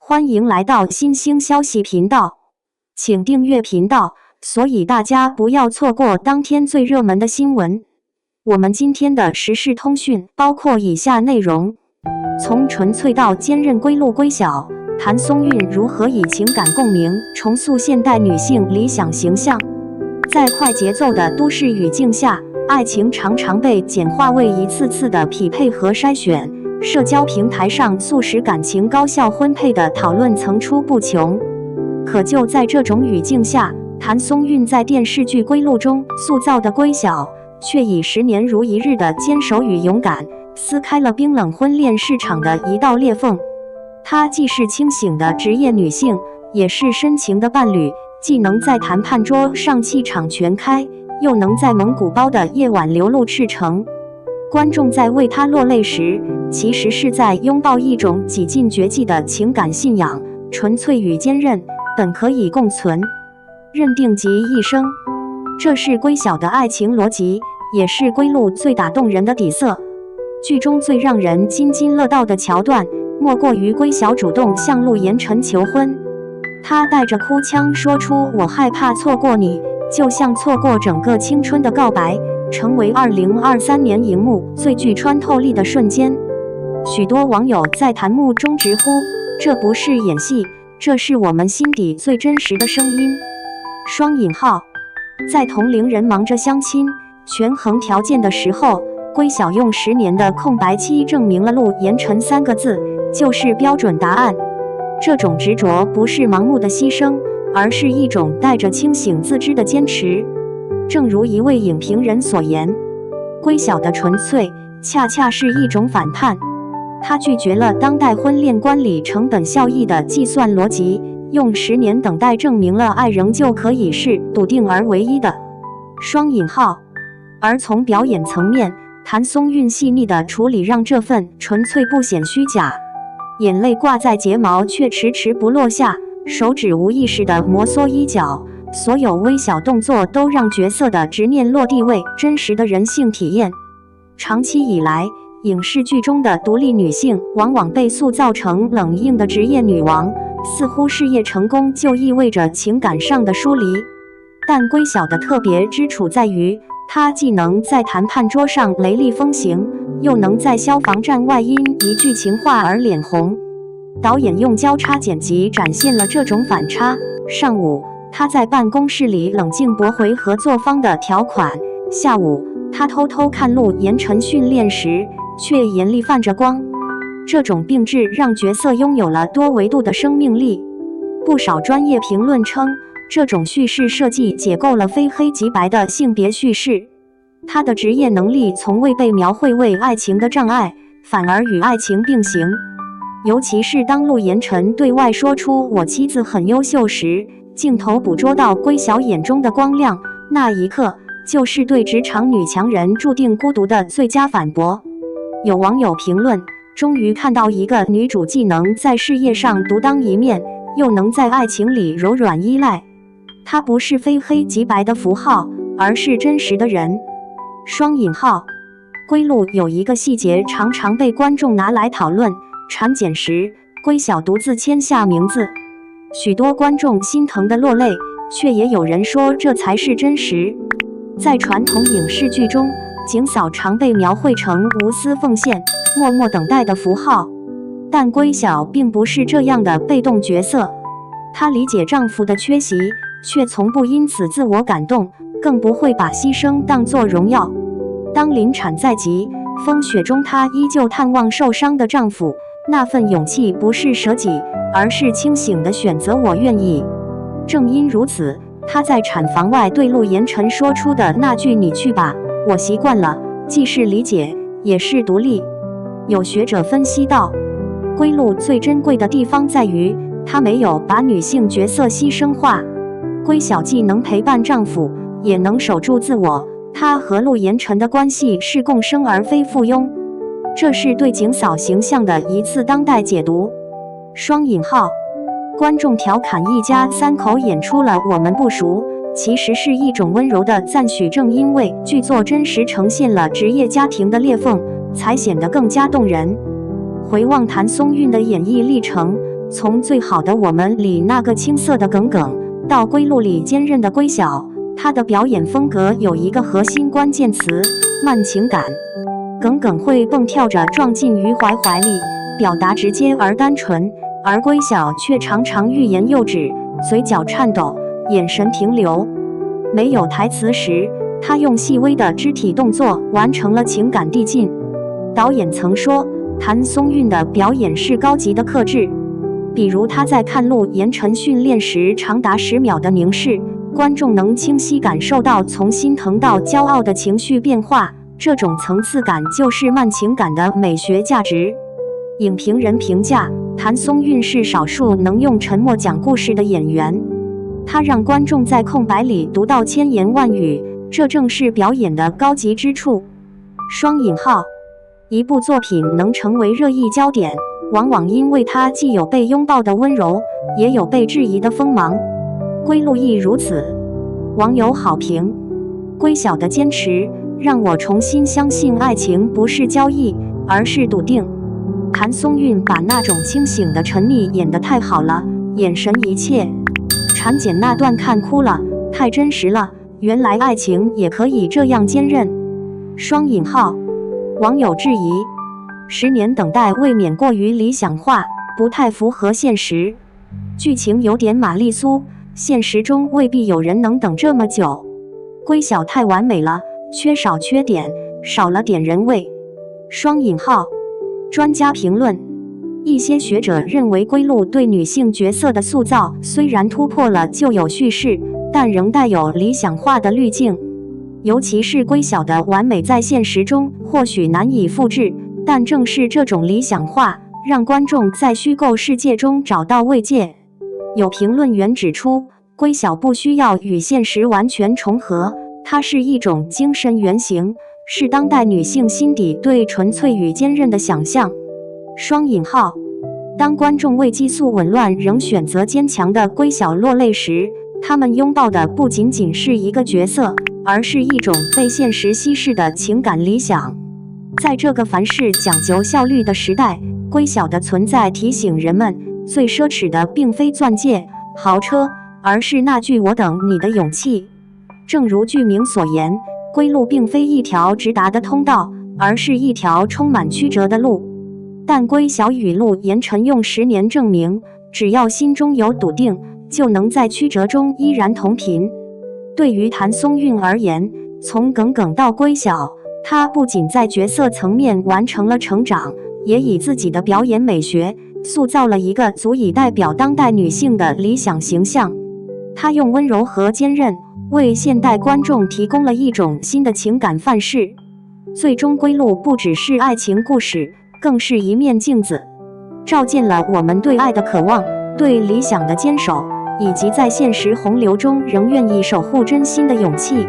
欢迎来到新兴消息频道，请订阅频道，所以大家不要错过当天最热门的新闻。我们今天的时事通讯包括以下内容：从纯粹到坚韧归路归晓，谭松韵如何以情感共鸣重塑现代女性理想形象。在快节奏的都市语境下，爱情常常被简化为一次次的匹配和筛选。社交平台上速食感情高效婚配的讨论层出不穷。可就在这种语境下，谭松韵在电视剧《归路》中塑造的归晓，却以10年如一日的坚守与勇敢，撕开了冰冷婚恋市场的一道裂缝。她既是清醒的职业女性，也是深情的伴侣，既能在谈判桌上气场全开，又能在蒙古包的夜晚流露赤诚。观众在为她落泪时，其实是在拥抱一种几近绝迹的情感信仰，纯粹与坚韧本可以共存，认定即一生。这是归晓的爱情逻辑，也是归路最打动人的底色。剧中最让人津津乐道的桥段，莫过于归晓主动向陆延辰求婚。他带着哭腔说出“我害怕错过你”，就像错过整个青春的告白，成为2023年荧幕最具穿透力的瞬间。许多网友在弹幕中直呼：“这不是演戏，这是我们心底最真实的声音。”双引号，在同龄人忙着相亲、权衡条件的时候，归晓用10年的空白期证明了陆延辰3个字就是标准答案。这种执着不是盲目的牺牲，而是一种带着清醒自知的坚持。正如一位影评人所言，归晓的纯粹恰恰是一种反叛。他拒绝了当代婚恋观里成本效益的计算逻辑，用10年等待证明了爱仍旧可以是笃定而唯一的。双引号。而从表演层面，谭松韵细腻的处理让这份纯粹不显虚假。眼泪挂在睫毛却迟迟不落下，手指无意识地摩挲衣角，所有微小动作都让角色的执念落地位真实的人性体验。长期以来，影视剧中的独立女性往往被塑造成冷硬的职业女王，似乎事业成功就意味着情感上的疏离。但归晓的特别之处在于，她既能在谈判桌上雷厉风行，又能在消防站外因一句情话而脸红。导演用交叉剪辑展现了这种反差。上午，她在办公室里冷静驳回合作方的条款；下午，她偷偷看陆延辰训练时，却眼里泛着光。这种并置让角色拥有了多维度的生命力。不少专业评论称，这种叙事设计解构了非黑即白的性别叙事。他的职业能力从未被描绘为爱情的障碍，反而与爱情并行。尤其是当陆延辰对外说出“我妻子很优秀”时，镜头捕捉到归晓眼中的光亮，那一刻就是对职场女强人注定孤独的最佳反驳。有网友评论：终于看到一个女主既能在事业上独当一面，又能在爱情里柔软依赖。她不是非黑即白的符号，而是真实的人。双引号。归路有一个细节常常被观众拿来讨论：产检时，归晓独自签下名字。许多观众心疼的落泪，却也有人说这才是真实。在传统影视剧中，景嫂常被描绘成无私奉献、默默等待的符号，但归晓并不是这样的被动角色。她理解丈夫的缺席，却从不因此自我感动，更不会把牺牲当作荣耀。当临产在即，风雪中她依旧探望受伤的丈夫，那份勇气不是舍己，而是清醒地选择我愿意。正因如此，她在产房外对陆延辰说出的那句“你去吧，我习惯了”，既是理解，也是独立。有学者分析道，归路最珍贵的地方在于，她没有把女性角色牺牲化。归晓既能陪伴丈夫，也能守住自我。她和陆延辰的关系是共生而非附庸，这是对景嫂形象的一次当代解读。双引号。观众调侃一家3口演出了我们不熟，其实是一种温柔的赞许。正因为剧作真实呈现了职业家庭的裂缝，才显得更加动人。回望谭松韵的演艺历程，从最好的我们里那个青涩的耿耿，到归路里坚韧的归晓，他的表演风格有一个核心关键词：慢情感。耿耿会蹦跳着撞进余淮怀里，表达直接而单纯，而归晓却常常欲言又止，嘴角颤抖，眼神停留。没有台词时，他用细微的肢体动作完成了情感递进。导演曾说，谭松韵的表演是高级的克制，比如他在看路严晨训练时长达10秒的凝视，观众能清晰感受到从心疼到骄傲的情绪变化，这种层次感就是慢情感的美学价值。影评人评价，谭松韵是少数能用沉默讲故事的演员，他让观众在空白里读到千言万语，这正是表演的高级之处。双引号，一部作品能成为热议焦点，往往因为它既有被拥抱的温柔，也有被质疑的锋芒。归路亦如此。网友好评：归晓的坚持让我重新相信爱情不是交易，而是笃定。谭松韵把那种清醒的沉溺演得太好了，眼神一切。产检那段看哭了，太真实了，原来爱情也可以这样坚韧。双引号，网友质疑，10年等待未免过于理想化，不太符合现实。剧情有点玛丽苏，现实中未必有人能等这么久。归晓太完美了，缺少缺点，少了点人味。双引号，专家评论，一些学者认为归路对女性角色的塑造虽然突破了旧有叙事，但仍带有理想化的滤镜。尤其是归晓的完美在现实中或许难以复制，但正是这种理想化，让观众在虚构世界中找到慰藉。有评论员指出，归晓不需要与现实完全重合，它是一种精神原型，是当代女性心底对纯粹与坚韧的想象。双引号，当观众为激素紊乱仍选择坚强的归晓落泪时，他们拥抱的不仅仅是一个角色，而是一种被现实稀释的情感理想。在这个凡事讲究效率的时代，归晓的存在提醒人们，最奢侈的并非钻戒、豪车，而是那句我等你的勇气。正如剧名所言，归路并非一条直达的通道，而是一条充满曲折的路。但归晓与陆严晨用10年证明，只要心中有笃定，就能在曲折中依然同频。对于谭松韵而言，从耿耿到归晓，她不仅在角色层面完成了成长，也以自己的表演美学塑造了一个足以代表当代女性的理想形象。她用温柔和坚韧为现代观众提供了一种新的情感范式。最终，归路不只是爱情故事，更是一面镜子，照见了我们对爱的渴望，对理想的坚守，以及在现实洪流中仍愿意守护真心的勇气。